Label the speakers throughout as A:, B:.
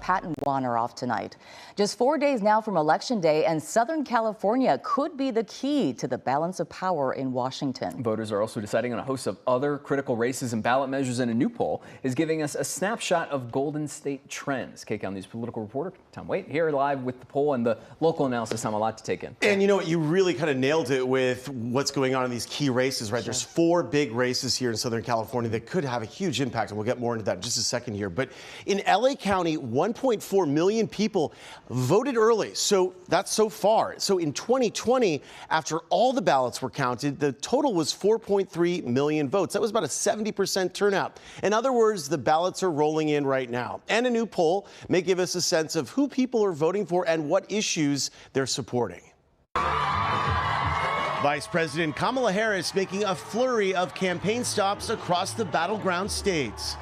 A: Pat and Juan are off tonight. Just 4 days now from Election Day, and Southern California could be the key to the balance of power in Washington.
B: Voters are also deciding on a host of other critical races and ballot measures, and a new poll is giving us a snapshot of Golden State trends. KCAL News political reporter Tom Waite here live with the poll and the local analysis. Tom, a lot to take in.
C: And you know what? You really kind of nailed it with what's going on in these key races, right? Sure. There's 4 big races here in Southern California that could have a huge impact, and we'll get more into that in just a second here. But in LA County, 1.4 million people voted early. So that's so far. So in 2020, after all the ballots were counted, the total was 4.3 million votes. That was about a 70% turnout. In other words, the ballots are rolling in right now. And a new poll may give us a sense of who people are voting for and what issues they're supporting. Vice President Kamala Harris making a flurry of campaign stops across the battleground states.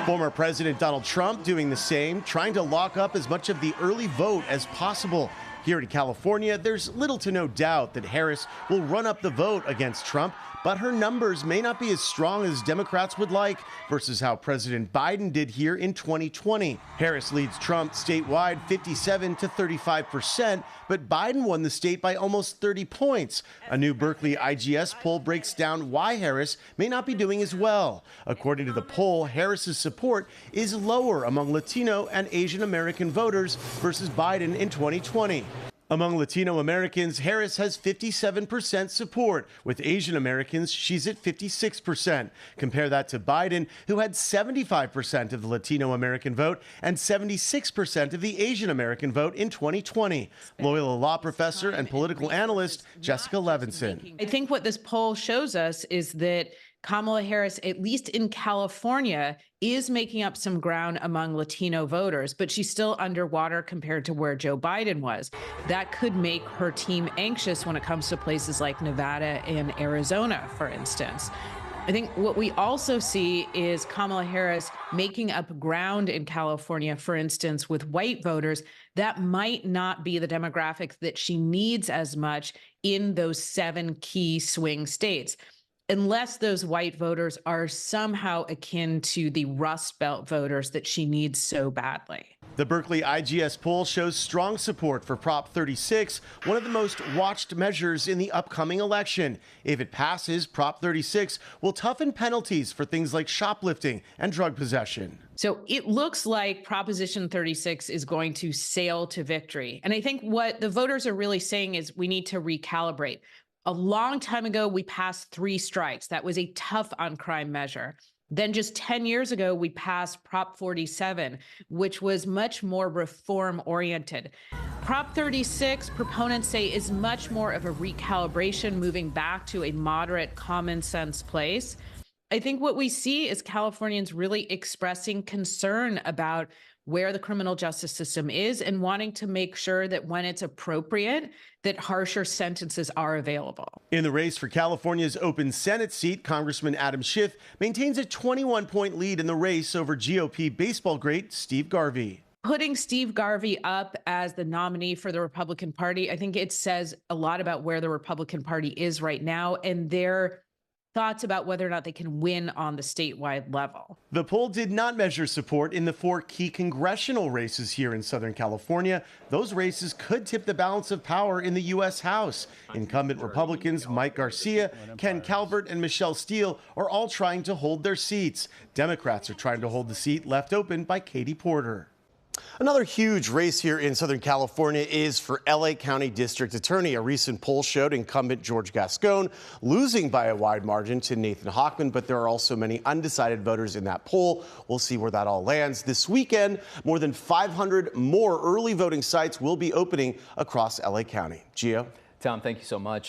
C: Former President Donald Trump doing the same, trying to lock up as much of the early vote as possible. Here in California, there's little to no doubt that Harris will run up the vote against Trump, but her numbers may not be as strong as Democrats would like versus how President Biden did here in 2020. Harris leads Trump statewide 57 to 35%, but Biden won the state by almost 30 points. A new Berkeley IGS poll breaks down why Harris may not be doing as well. According to the poll, Harris's support is lower among Latino and Asian American voters versus Biden in 2020. Among Latino Americans, Harris has 57% support. With Asian Americans, she's at 56%. Compare that to Biden, who had 75% of the Latino American vote and 76% of the Asian American vote in 2020. Loyola law professor and political analyst Jessica Levinson.
D: I think what this poll shows us is that Kamala Harris, at least in California, is making up some ground among Latino voters, but she's still underwater compared to where Joe Biden was. That could make her team anxious when it comes to places like Nevada and Arizona, for instance. I think what we also see is Kamala Harris making up ground in California, for instance, with white voters. That might not be the demographic that she needs as much in those 7 key swing states, unless those white voters are somehow akin to the Rust Belt voters that she needs so badly.
C: The Berkeley IGS poll shows strong support for Prop 36, one of the most watched measures in the upcoming election. If it passes, Prop 36 will toughen penalties for things like shoplifting and drug possession.
D: So it looks like Proposition 36 is going to sail to victory. And I think what the voters are really saying is we need to recalibrate. A long time ago, we passed 3 strikes. That was a tough on crime measure. Then just 10 years ago, we passed Prop 47, which was much more reform oriented. Prop 36, proponents say, is much more of a recalibration, moving back to a moderate common sense place. I think what we see is Californians really expressing concern about where the criminal justice system is and wanting to make sure that when it's appropriate, that harsher sentences are available.
C: In the race for California's open Senate seat, Congressman Adam Schiff maintains a 21-point lead in the race over GOP baseball great Steve Garvey.
D: Putting Steve Garvey up as the nominee for the Republican Party, I think it says a lot about where the Republican Party is right now and their thoughts about whether or not they can win on the statewide level.
C: The poll did not measure support in the 4 key congressional races here in Southern California. Those races could tip the balance of power in the U.S. House. Incumbent Republicans Mike Garcia, Ken Calvert, and Michelle Steele are all trying to hold their seats. Democrats are trying to hold the seat left open by Katie Porter. Another huge race here in Southern California is for LA County District Attorney. A recent poll showed incumbent George Gascon losing by a wide margin to Nathan Hochman, but there are also many undecided voters in that poll. We'll see where that all lands. This weekend, more than 500 more early voting sites will be opening across LA County. Gio?
B: Tom, thank you so much.